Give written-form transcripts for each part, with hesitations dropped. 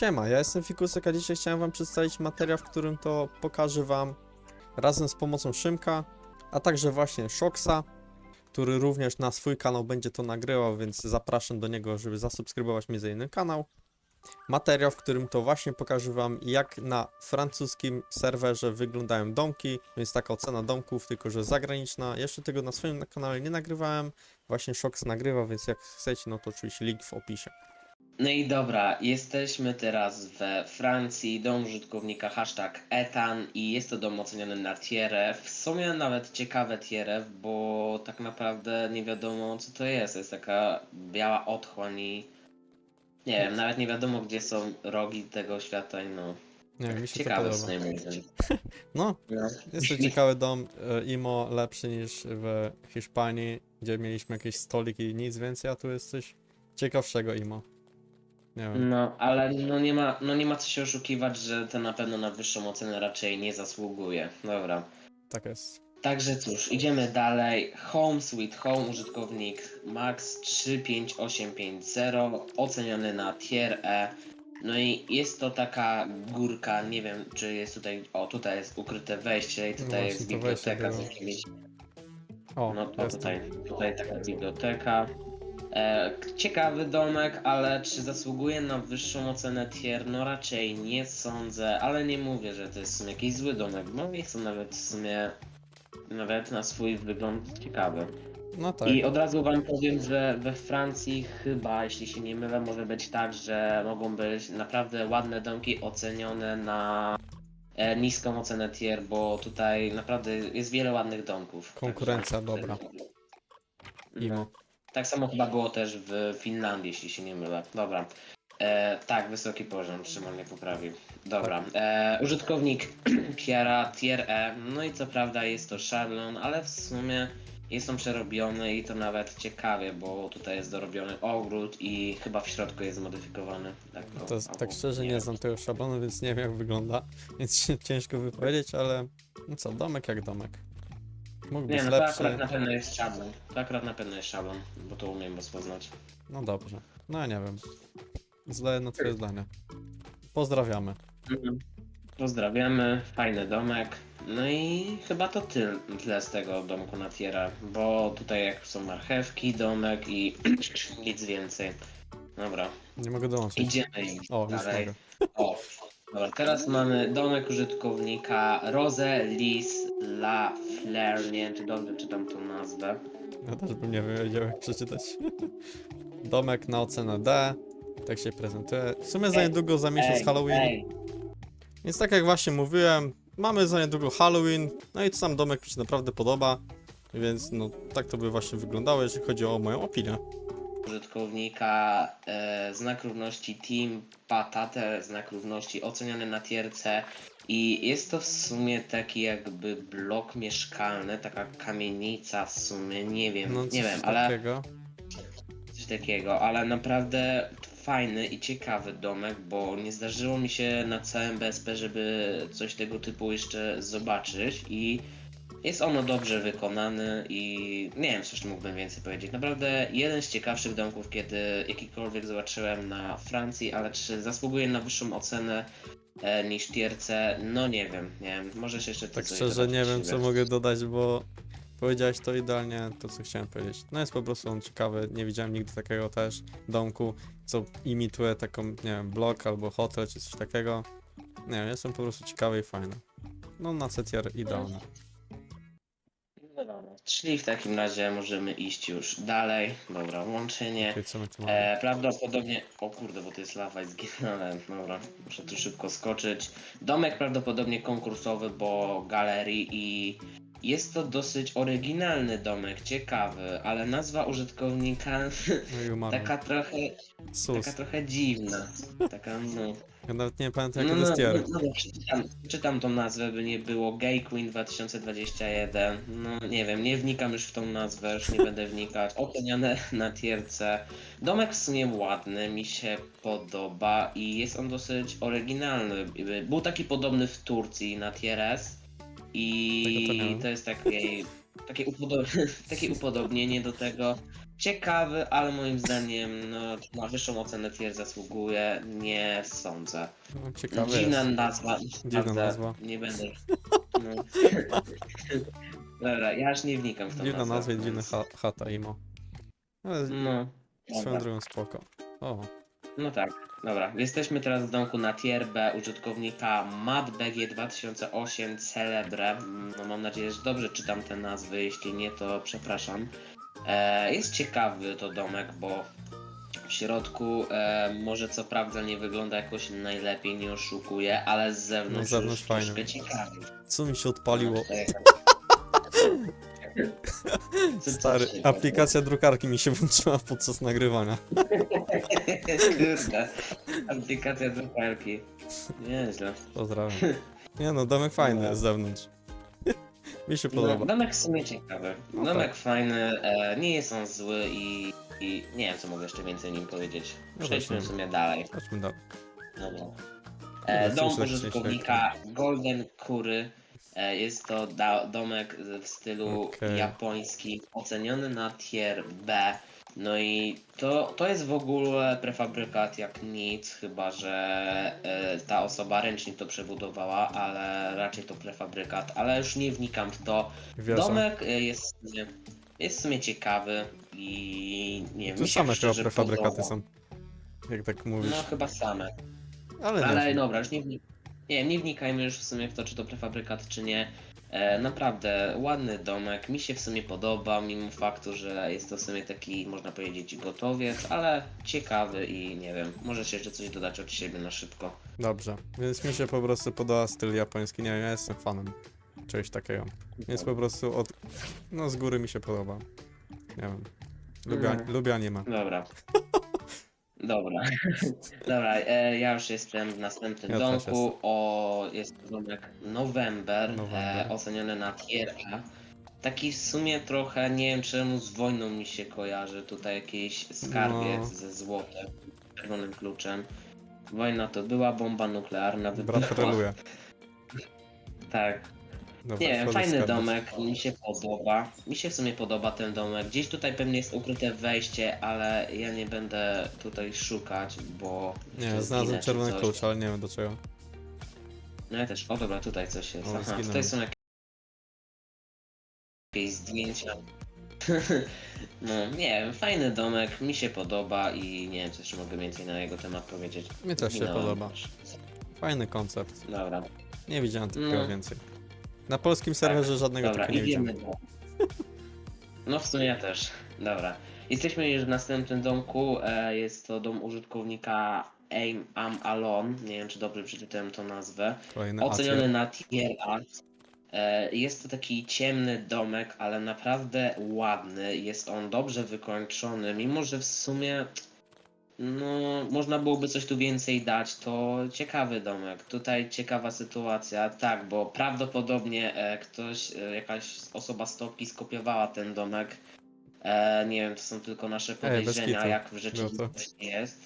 Siema, ja jestem Fikusek, a dzisiaj chciałem wam przedstawić materiał, w którym to pokażę wam razem z pomocą Szymka, a także właśnie Shoxa, który również na swój kanał będzie to nagrywał, więc zapraszam do niego, żeby zasubskrybować m.in. kanał. Materiał, w którym to właśnie pokażę wam, jak na francuskim serwerze wyglądają domki, więc taka ocena domków, tylko że zagraniczna. Jeszcze tego na swoim kanale nie nagrywałem, właśnie Shox nagrywa, więc jak chcecie, no to oczywiście link w opisie. No i dobra, jesteśmy teraz we Francji, dom użytkownika hashtag Etan i jest to dom oceniony na tierę. W sumie nawet ciekawe tierę, bo tak naprawdę nie wiadomo co to jest. Jest taka biała otchłań i nie wiem, nawet nie wiadomo gdzie są rogi tego świata i no. Nie wiem, mi się to Ciekawe w podoba. sumie moim zdaniem. No, No. jest to ciekawy dom, IMO lepszy niż w Hiszpanii, gdzie mieliśmy jakieś stoliki i nic więcej, a tu jest coś ciekawszego IMO. Nie wiem, No, ale no nie ma co się oszukiwać, że to na pewno na wyższą ocenę raczej nie zasługuje. Dobra. tak jest. Także cóż, idziemy dalej. Home Sweet Home, użytkownik Max 35850, oceniony na tier E. No i jest to taka górka, nie wiem czy jest tutaj, o tutaj jest ukryte wejście i No tutaj właśnie, jest to wejście biblioteka z było. jakimiś, O, no to jestem. tutaj taka biblioteka. Ciekawy domek, ale czy zasługuje na wyższą ocenę tier? No raczej nie sądzę, ale nie mówię, że to jest w sumie jakiś zły domek, bo jest to nawet w sumie nawet na swój wygląd ciekawy. No tak, I od razu wam powiem, że we Francji chyba, jeśli się nie mylę, może być tak, że mogą być naprawdę ładne domki ocenione na niską ocenę tier, bo tutaj naprawdę jest wiele ładnych domków. konkurencja Także, dobra, no. IMO. Tak samo chyba było też w Finlandii, jeśli się nie mylę. Dobra. Tak, wysoki poziom, Szymon mnie poprawił. Dobra. Użytkownik Kiera, tier E. No i co prawda jest to szablon, ale w sumie jest on przerobiony i to nawet ciekawie, bo tutaj jest dorobiony ogród i chyba w środku jest zmodyfikowany. Tak, To jest, tak albo szczerze nie znam tego szablonu, więc nie wiem jak wygląda, więc się ciężko wypowiedzieć, ale no co, domek jak domek. Mógł Nie być no, to akurat lepszy, na pewno jest szablon. To akurat na pewno jest szablon, bo to umiem rozpoznać. no dobrze, no nie wiem. Zdaję na twoje zdanie. Pozdrawiamy. Pozdrawiamy, fajny domek. No i chyba to tyle z tego domku na tiera, bo tutaj jak są marchewki, domek i nic więcej. Dobra, Nie mogę dołączyć. idziemy O, już dalej. mogę. O, dobra, teraz mamy domek użytkownika Rose Lis La Fleur. Nie wiem, czy dobrze czytam tą nazwę. Ja też bym nie wiedział jak przeczytać. Domek na ocenę D. Tak się prezentuje. W sumie za niedługo, za miesiąc Halloween. Więc tak jak właśnie mówiłem, mamy za niedługo Halloween. No i sam domek mi się naprawdę podoba. Więc no tak to by właśnie wyglądało, jeżeli chodzi o moją opinię. Użytkownika znak równości Team Patate, znak równości oceniony na tierce i jest to w sumie taki jakby blok mieszkalny, taka kamienica w sumie, nie wiem, No nie coś wiem, ale takiego. coś takiego, ale naprawdę fajny i ciekawy domek, bo nie zdarzyło mi się na całym BSP, żeby coś tego typu jeszcze zobaczyć i jest ono dobrze wykonany i nie wiem, coś mógłbym więcej powiedzieć. Naprawdę jeden z ciekawszych domków, kiedy jakikolwiek zobaczyłem na Francji, ale czy zasługuje na wyższą ocenę niż tierce? No nie wiem, nie wiem. Możesz jeszcze ty Tak coś szczerze dodać nie od wiem co siebie. mogę dodać, bo powiedziałeś to idealnie, to co chciałem powiedzieć. No jest po prostu on ciekawy, nie widziałem nigdy takiego też domku, co imituje taką, nie wiem, blok albo hotel czy coś takiego. Nie wiem, jestem po prostu ciekawy i fajny. No na CTR idealny. No dobra. Czyli w takim razie możemy iść już dalej. Dobra, łączenie. Okej, co my tu mamy? Prawdopodobnie. O kurde, bo to jest lawa i zginąłem. Dobra, muszę tu szybko skoczyć. Domek prawdopodobnie konkursowy, bo galerii i jest to dosyć oryginalny domek, ciekawy, ale nazwa użytkownika No i umarłem. taka Sus. trochę dziwna. Taka no. Ja nawet nie pamiętam jakie No, to jest tier. czytam tą nazwę, by nie było Gay Queen 2021. No nie wiem, nie wnikam już w tą nazwę, już nie będę wnikać. Oceniane na tierce. Domek w sumie ładny, mi się podoba i jest on dosyć oryginalny. Był taki podobny w Turcji na tieres Tego to nie i wiem. to jest takie upodobnienie do tego. ciekawy, ale moim zdaniem no, na wyższą ocenę tier zasługuje, nie sądzę. No, ciekawe Dziwna jest. nazwa, Dziwna naprawdę, nazwa. nie będę. No. Dobra, ja aż nie wnikam w tą Dziwna nazwę, nazwa i dziwna więc... chata imo. Ale No, swoją dobra. drogą spoko. O, No tak, dobra. Jesteśmy teraz w domku na tier B użytkownika MadBG2008 Celebre. No mam nadzieję, że dobrze czytam te nazwy, jeśli nie, to przepraszam. Jest ciekawy to domek, bo w środku może co prawda nie wygląda jakoś najlepiej, nie oszukuje, ale z no z zewnątrz zewnątrz już fajny. troszkę ciekawy. Co mi się odpaliło? No, tutaj- Co Stary, się aplikacja drukarki mi się włączyła podczas nagrywania. Kurde, aplikacja drukarki. Nieźle. Pozdrawiam. Nie no, domek fajny jest z zewnątrz. Mi się No, podoba. domek w sumie ciekawy. No Domek tak. fajny, nie jest on zły i nie wiem co mogę jeszcze więcej o nim powiedzieć. No Przejdźmy w właśnie. sumie dalej. Chodźmy dalej. Dobra. Kurde, Dom coś tak użytkownika Golden Kury. Jest to domek w stylu Okej. japońskim, oceniony na tier B. No i to jest w ogóle prefabrykat jak nic, chyba że ta osoba ręcznie to przebudowała, ale raczej to prefabrykat, ale już nie wnikam w to. Wieża. Domek jest w sumie ciekawy i nie wiem, Tu mi się same chyba szczerze prefabrykaty podoba. są. Jak tak mówisz. No chyba same. Ale Ale nie. dobra, już nie wnikajmy już w sumie w to, czy to prefabrykat, czy nie. Naprawdę ładny domek, mi się w sumie podoba, mimo faktu, że jest to w sumie taki, można powiedzieć, gotowiec, ale ciekawy i nie wiem, możesz jeszcze coś dodać od siebie na szybko. Dobrze. Więc mi się po prostu podoba styl japoński. Nie wiem, ja jestem fanem czegoś takiego. Więc po prostu od... No z góry mi się podoba. Nie wiem. Lubię anime. Dobra. Dobra. Dobra, ja już jestem w następnym Ja też domku. Jest to domek November, November. oceniony na tier A. Taki w sumie trochę, nie wiem czemu z wojną mi się kojarzy, tutaj jakiś skarbiec No. ze złotem, czerwonym kluczem. Wojna to była, bomba nuklearna Brat wybuchła. reluje. Tak. Dobra, Nie wiem, wchodzę w fajny skarbiec. domek, mi się podoba. Mi się w sumie podoba ten domek. Gdzieś tutaj pewnie jest ukryte wejście, ale ja nie będę tutaj szukać, bo... Nie, jeszcze znalazłem zginę czy czerwony coś. klucz, ale nie wiem do czego. No ja też. O dobra, tutaj coś jest. O, Aha, zginąłem. tutaj są jakieś zdjęcia. No nie wiem, fajny domek, mi się podoba i nie wiem, co jeszcze mogę więcej na jego temat powiedzieć. Mnie też się Zginąłem podoba. też. Fajny koncept. Dobra, Nie widziałem takiego No. więcej. Na polskim serwerze żadnego dobra, takiego nie idziemy widziałem. No w sumie ja też. Dobra. Jesteśmy już w następnym domku. Jest to dom użytkownika Aim Am Alone. Nie wiem, czy dobrze przeczytałem tą nazwę. Kolejny Oceniony A-tier. na tier A. Jest to taki ciemny domek, ale naprawdę ładny. Jest on dobrze wykończony, mimo że w sumie no, można byłoby coś tu więcej dać. To ciekawy domek. Tutaj ciekawa sytuacja. Tak, bo prawdopodobnie jakaś osoba z Topki skopiowała ten domek. Nie wiem, to są tylko nasze Bez podejrzenia, kitu. jak w rzeczywistości jest.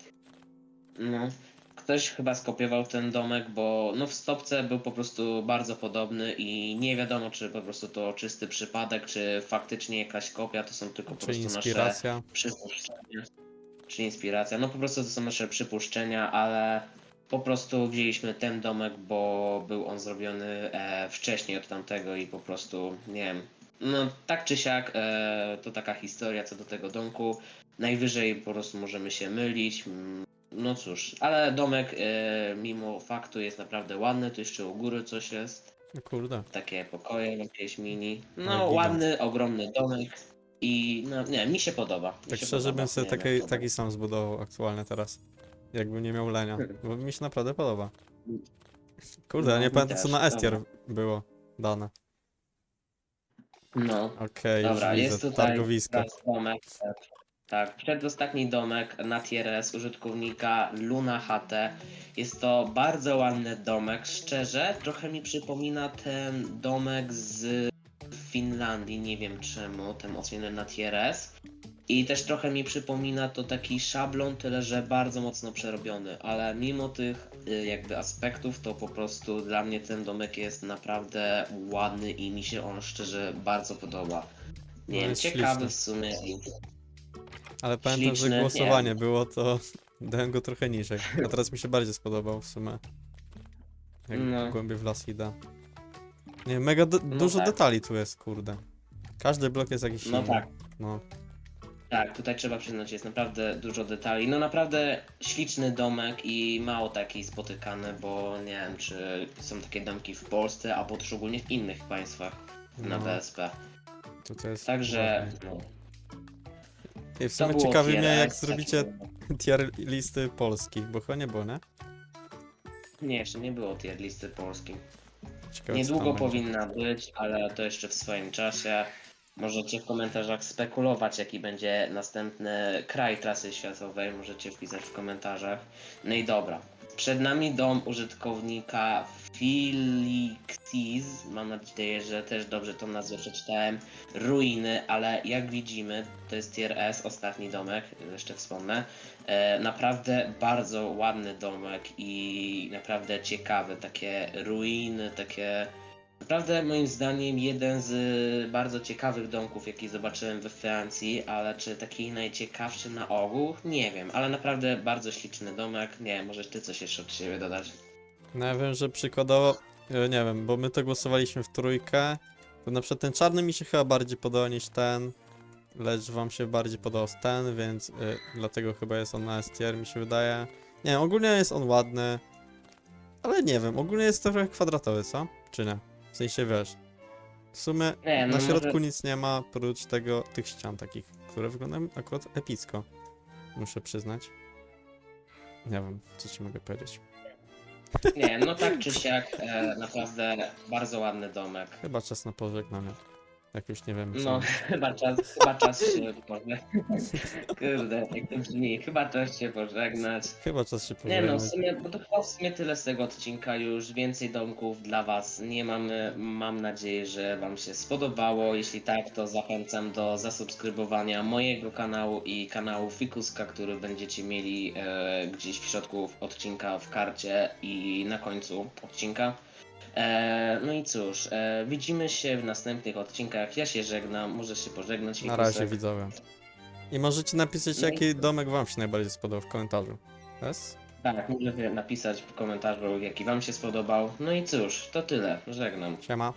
No. Ktoś chyba skopiował ten domek, bo no w stopce był po prostu bardzo podobny i nie wiadomo, czy po prostu to czysty przypadek, czy faktycznie jakaś kopia, to są tylko po Czy prostu nasze inspiracja? przypuszczenia. Czy inspiracja. No po prostu to są nasze przypuszczenia, ale po prostu wzięliśmy ten domek, bo był on zrobiony wcześniej od tamtego i po prostu, nie wiem, no tak czy siak, to taka historia co do tego domku. Najwyżej po prostu możemy się mylić. No cóż, ale domek mimo faktu jest naprawdę ładny, tu jeszcze u góry coś jest, No kurde. takie pokoje jakieś mini, Ale no gigant. ładny, ogromny domek i no nie, mi się podoba. Mi Tak się szczerze podoba. bym sobie Nie wiem, jak to taki sam zbudował aktualnie teraz. Jakbym nie miał lenia. Bo mi się naprawdę podoba. Kurde, ja No, nie mi pamiętam co też, na S-tier dobra. było dane. No, Okej, już dobra, jest widzę. tutaj Targowisko. teraz domek. Tak, przedostatni domek na tier S użytkownika Luna HT. Jest to bardzo ładny domek. Szczerze, trochę mi przypomina ten domek z Finlandii, nie wiem czemu, ten oceniony na tier S. I też trochę mi przypomina to taki szablon, tyle że bardzo mocno przerobiony, ale mimo tych jakby aspektów, to po prostu dla mnie ten domek jest naprawdę ładny i mi się on szczerze bardzo podoba. Nie No wiem, jest ciekawy śliczny. w sumie. Ale pamiętam, że śliczny, głosowanie nie. było, to dałem go trochę niżej. A teraz mi się bardziej spodobał w sumie. Jak No, głębiej w las idę. Nie, mega no dużo tak, detali tu jest, kurde. Każdy blok jest jakiś no inny. tak. No, Tak, tutaj trzeba przyznać, jest naprawdę dużo detali. No naprawdę śliczny domek i mało taki spotykany, bo nie wiem, czy są takie domki w Polsce, albo szczególnie w innych państwach na no, BSP. tutaj jest Także, ładnie. no, I w to sumie było ciekawi tier mnie, jak S, zrobicie tier listy polskich, bo chyba nie było, nie? Nie, jeszcze nie było tier listy polskiej. Ciekawe, co Niedługo tam będzie. powinna być, ale to jeszcze w swoim czasie. Możecie w komentarzach spekulować, jaki będzie następny kraj trasy światowej. Możecie wpisać w komentarzach. No i dobra. Przed nami dom użytkownika Felixis. Mam nadzieję, że też dobrze tą nazwę przeczytałem. Ruiny, ale jak widzimy, to jest tier S, ostatni domek, jeszcze wspomnę. Naprawdę bardzo ładny domek i naprawdę ciekawy. Takie ruiny, takie. Naprawdę moim zdaniem jeden z bardzo ciekawych domków, jaki zobaczyłem we Francji, ale czy taki najciekawszy na ogół? Nie wiem, ale naprawdę bardzo śliczny domek. Nie wiem, możesz ty coś jeszcze od siebie dodać? No ja wiem, że przykładowo, nie wiem, bo my to głosowaliśmy w trójkę, to na przykład ten czarny mi się chyba bardziej podobał niż ten, lecz wam się bardziej podobał ten, więc dlatego chyba jest on na S tier, mi się wydaje. Nie wiem, ogólnie jest on ładny, ale nie wiem, ogólnie jest trochę kwadratowy, co? Czy nie? W sensie, wiesz, w sumie Nie, na no środku może. nic nie ma, oprócz tego, tych ścian takich, które wyglądają akurat epicko, muszę przyznać. Nie wiem, co ci mogę powiedzieć. Nie, no tak czy siak, naprawdę bardzo ładny domek. Chyba czas na pożegnanie. Jak już nie wiemy co No, mówić. chyba czas się pożegnać. Kurde, jak to brzmi, chyba czas się pożegnać. Chyba czas się Nie no, w pożegnać. sumie, bo to chyba w sumie tyle z tego odcinka już. Więcej domków dla was nie mamy. Mam nadzieję, że wam się spodobało. Jeśli tak, to zachęcam do zasubskrybowania mojego kanału i kanału Fikuska, który będziecie mieli gdzieś w środku odcinka w karcie i na końcu odcinka. No i cóż, widzimy się w następnych odcinkach. Ja się żegnam, możesz się pożegnać, Na razie Fikusek. widzowie. I możecie napisać, No i jaki domek wam się najbardziej spodobał w komentarzu. Yes? tak, możecie napisać w komentarzu, jaki wam się spodobał. No i cóż, to tyle. Żegnam. Siema.